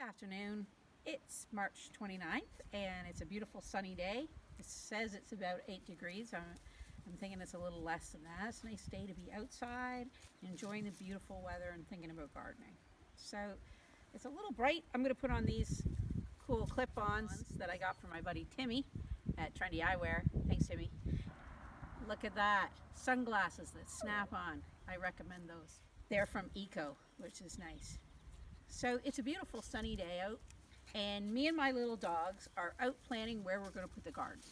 afternoon. It's March 29th and it's a beautiful sunny day. It says it's about 8 degrees. I'm thinking it's a little less than that. It's a nice day to be outside, enjoying the beautiful weather and thinking about gardening. So it's a little bright. I'm going to put on these cool clip-ons that I got from my buddy Timmy at Trendy Eyewear. Thanks, Timmy. Look at that. Sunglasses that snap on. I recommend those. They're from Eco, which is nice. So it's a beautiful sunny day out, and me and my little dogs are out planning where we're going to put the garden.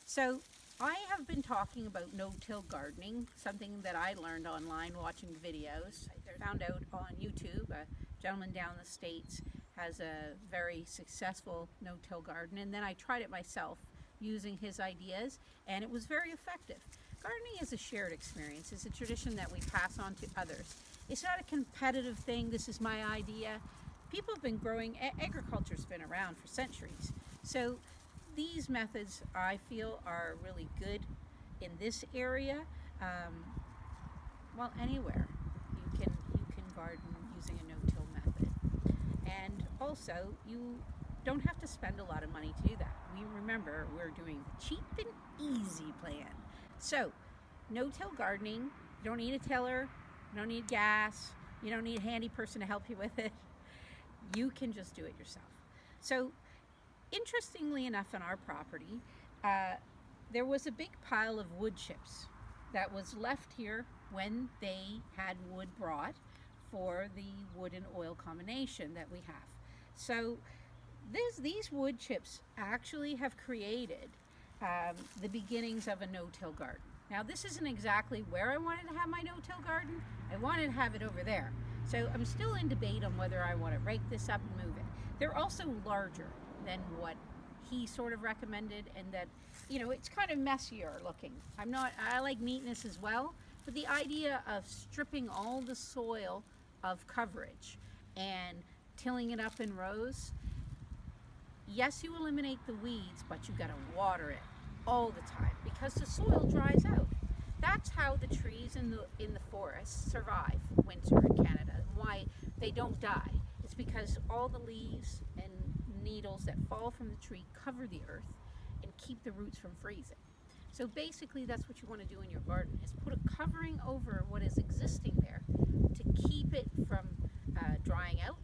So I have been talking about no-till gardening, something that I learned online watching videos. I found out on YouTube, a gentleman down in the States has a very successful no-till garden, and then I tried it myself using his ideas, and it was very effective. Gardening is a shared experience. It's a tradition that we pass on to others. It's not a competitive thing. This is my idea. People have been growing, agriculture's been around for centuries. So these methods, I feel, are really good in this area. Well, anywhere you can garden using a no-till method. And also, you don't have to spend a lot of money to do that. We remember we're doing the cheap and easy plan. So, no-till gardening, you don't need a tiller, you don't need gas, you don't need a handy person to help you with it. You can just do it yourself. So, interestingly enough, on our property, there was a big pile of wood chips that was left here when they had wood brought for the wood and oil combination that we have. So, these wood chips actually have created the beginnings of a no-till garden. Now, this isn't exactly where I wanted to have my no-till garden. I wanted to have it over there. So I'm still in debate on whether I want to rake this up and move it. They're also larger than what he sort of recommended, and that, you know, it's kind of messier looking. I like neatness as well, but the idea of stripping all the soil of coverage and tilling it up in rows, yes, you eliminate the weeds, but you got to water it all the time because the soil dries out. That's how the trees in the forest survive winter in Canada, and why they don't die. It's because all the leaves and needles that fall from the tree cover the earth and keep the roots from freezing. So basically that's what you want to do in your garden, is put a covering over what is existing there to keep it from drying out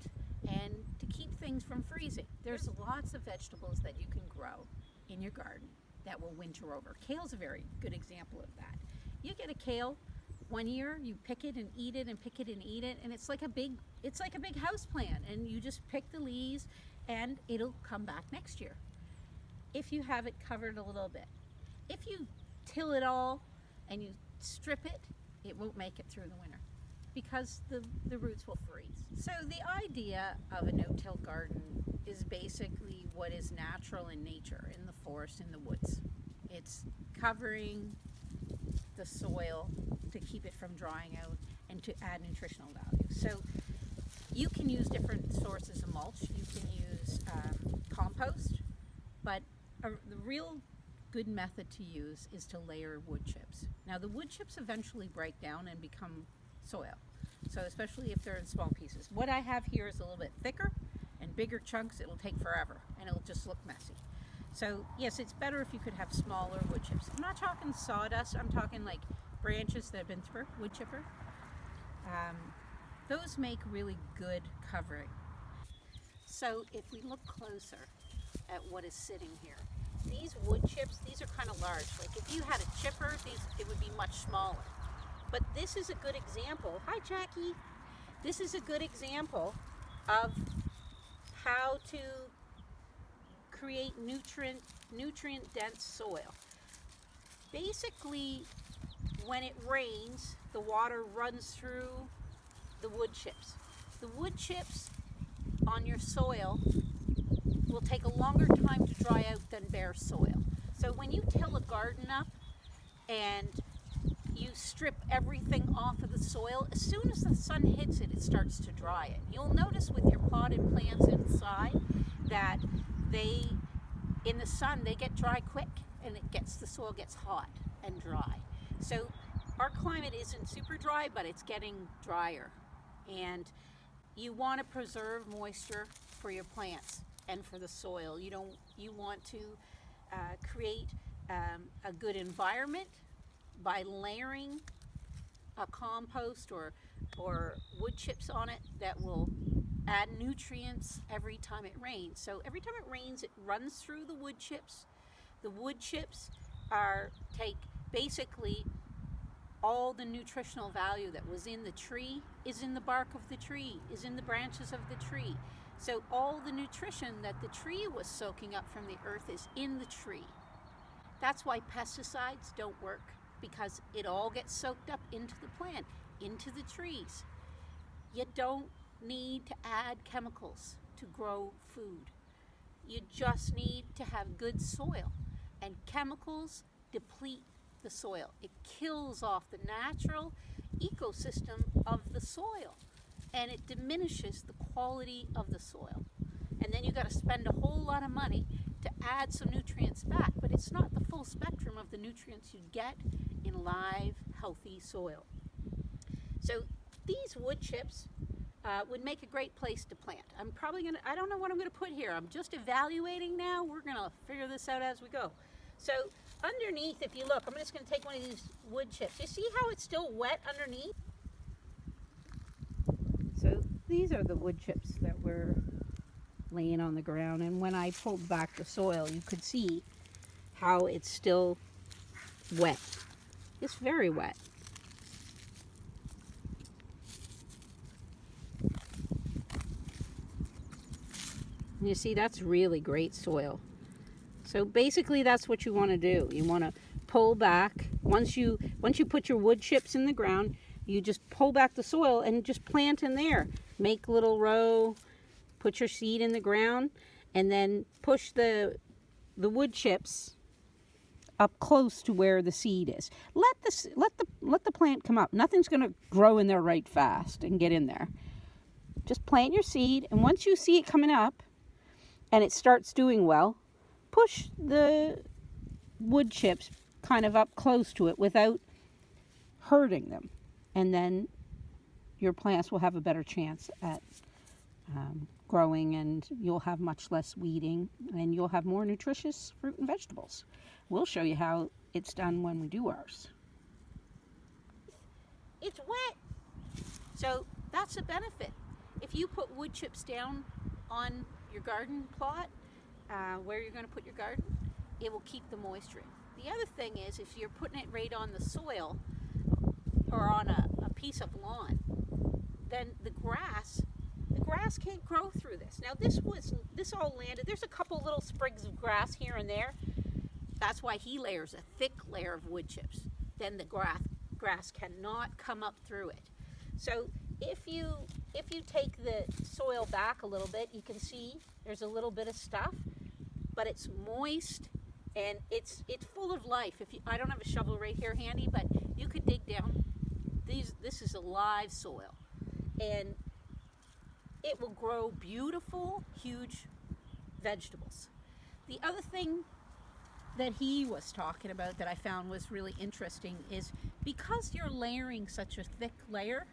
and to keep things from freezing. There's lots of vegetables that you can grow in your garden that will winter over. Kale's a very good example of that. You get a kale one year, you pick it and eat it and pick it and eat it, and it's like a big house plant, and you just pick the leaves and it'll come back next year if you have it covered a little bit. If you till it all and you strip it, it won't make it through the winter because the roots will freeze. So the idea of a no-till garden is basically what is natural in nature, in the forest, in the woods. It's covering the soil to keep it from drying out and to add nutritional value. So you can use different sources of mulch. You can use compost, but the real good method to use is to layer wood chips. Now, the wood chips eventually break down and become soil, so especially if they're in small pieces. What I have here is a little bit thicker and bigger chunks. It'll take forever and it'll just look messy. So yes, it's better if you could have smaller wood chips. I'm not talking sawdust, I'm talking like branches that have been through wood chipper. Those make really good covering. So if we look closer at what is sitting here, these wood chips, these are kind of large. Like if you had a chipper, it would be much smaller. But this is a good example. Hi, Jackie. This is a good example of how to create nutrient-dense soil. Basically, when it rains, the water runs through the wood chips. The wood chips on your soil will take a longer time to dry out than bare soil. So when you till a garden up and you strip everything off of the soil, as soon as the sun hits it, it starts to dry it. You'll notice with your potted plants inside that in the sun, they get dry quick, and the soil gets hot and dry. So our climate isn't super dry, but it's getting drier. And you want to preserve moisture for your plants and for the soil. You want to create a good environment by layering a compost or wood chips on it that will add nutrients every time it rains. So every time it rains, it runs through the wood chips. The wood chips take basically all the nutritional value that was in the tree is in the bark of the tree, is in the branches of the tree. So all the nutrition that the tree was soaking up from the earth is in the tree. That's why pesticides don't work, because it all gets soaked up into the plant, into the trees. You don't need to add chemicals to grow food. You just need to have good soil, and chemicals deplete the soil. It kills off the natural ecosystem of the soil, and it diminishes the quality of the soil. And then you got to spend a whole lot of money to add some nutrients back, but it's not the full spectrum of the nutrients you get in live, healthy soil. So these wood chips would make a great place to plant. I don't know what I'm gonna put here. I'm just evaluating now. We're gonna figure this out as we go. So underneath, if you look, I'm just gonna take one of these wood chips. You see how it's still wet underneath? So these are the wood chips that were laying on the ground, and when I pulled back the soil, you could see how it's still wet. It's very wet. You see, that's really great soil. So basically that's what you want to do. You want to pull back. Once you put your wood chips in the ground, you just pull back the soil and just plant in there. Make a little row, put your seed in the ground, and then push the wood chips up close to where the seed is. Let the plant come up. Nothing's going to grow in there right fast and get in there. Just plant your seed, and once you see it coming up and it starts doing well, push the wood chips kind of up close to it without hurting them, and then your plants will have a better chance at growing, and you'll have much less weeding, and you'll have more nutritious fruit and vegetables. We'll show you how it's done when we do ours. It's wet, so that's a benefit. If you put wood chips down on your garden plot, where you're going to put your garden, it will keep the moisture in. The other thing is, if you're putting it right on the soil or on a piece of lawn, then the grass can't grow through this. Now this all landed, there's a couple little sprigs of grass here and there. That's why he layers a thick layer of wood chips. Then the grass cannot come up through it. So if you take the soil back a little bit, you can see there's a little bit of stuff, but it's moist and it's full of life. I don't have a shovel right here handy, but you could dig down. This is a live soil, and it will grow beautiful, huge vegetables. The other thing that he was talking about that I found was really interesting is, because you're layering such a thick layer,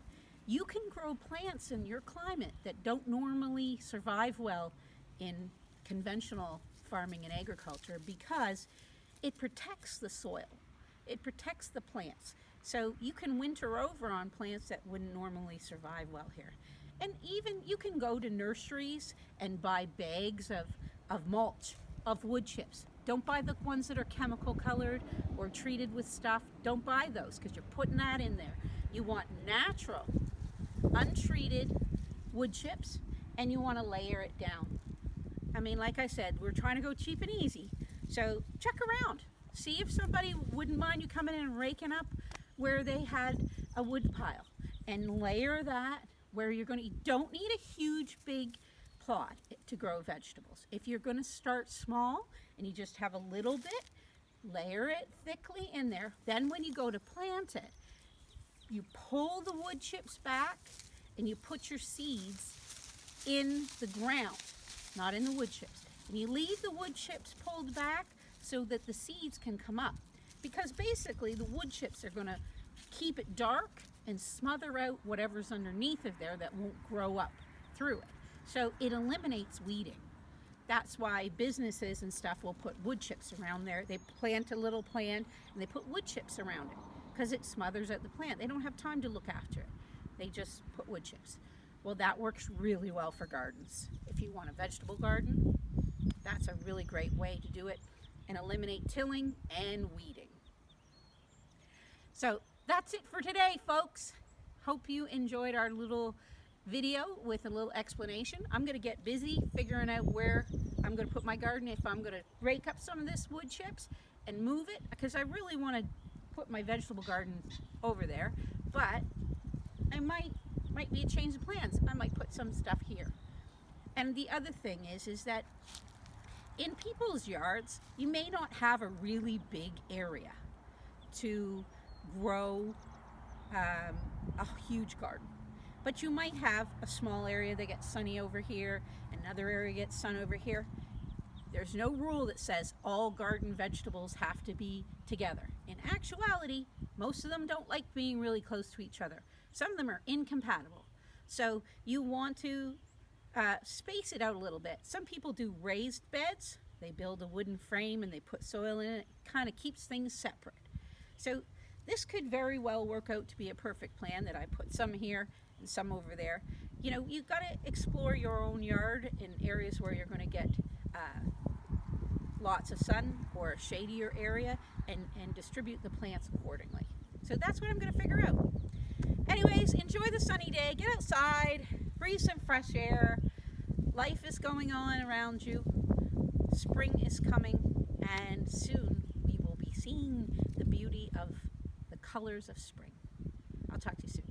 you can grow plants in your climate that don't normally survive well in conventional farming and agriculture, because it protects the soil. It protects the plants. So you can winter over on plants that wouldn't normally survive well here. And even you can go to nurseries and buy bags of mulch, of wood chips. Don't buy the ones that are chemical colored or treated with stuff. Don't buy those, because you're putting that in there. You want natural, untreated wood chips, and you want to layer it down. I mean, like I said, we're trying to go cheap and easy. So check around. See if somebody wouldn't mind you coming in and raking up where they had a wood pile, and layer that where you don't need a huge big plot to grow vegetables. If you're going to start small and you just have a little bit, layer it thickly in there. Then when you go to plant it, you pull the wood chips back and you put your seeds in the ground, not in the wood chips. And you leave the wood chips pulled back so that the seeds can come up. Because basically the wood chips are going to keep it dark and smother out whatever's underneath of there that won't grow up through it. So it eliminates weeding. That's why businesses and stuff will put wood chips around there. They plant a little plant and they put wood chips around it because it smothers out the plant. They don't have time to look after it. They just put wood chips. Well, that works really well for gardens. If you want a vegetable garden, that's a really great way to do it and eliminate tilling and weeding. So that's it for today, folks. Hope you enjoyed our little video with a little explanation. I'm going to get busy figuring out where I'm going to put my garden, if I'm going to rake up some of this wood chips and move it, because I really want to put my vegetable garden over there, but I might be a change of plans. I might put some stuff here. And the other thing is that in people's yards, you may not have a really big area to grow a huge garden. But you might have a small area that gets sunny over here, another area gets sun over here. There's no rule that says all garden vegetables have to be together. In actuality, most of them don't like being really close to each other. Some of them are incompatible. So you want to space it out a little bit. Some people do raised beds. They build a wooden frame and they put soil in it. It kind of keeps things separate. So this could very well work out to be a perfect plan, that I put some here and some over there. You know, you've got to explore your own yard in areas where you're going to get lots of sun or a shadier area, and distribute the plants accordingly. So that's what I'm going to figure out. Anyways, enjoy the sunny day. Get outside, breathe some fresh air. Life is going on around you. Spring is coming, and soon we will be seeing the beauty of the colors of spring. I'll talk to you soon.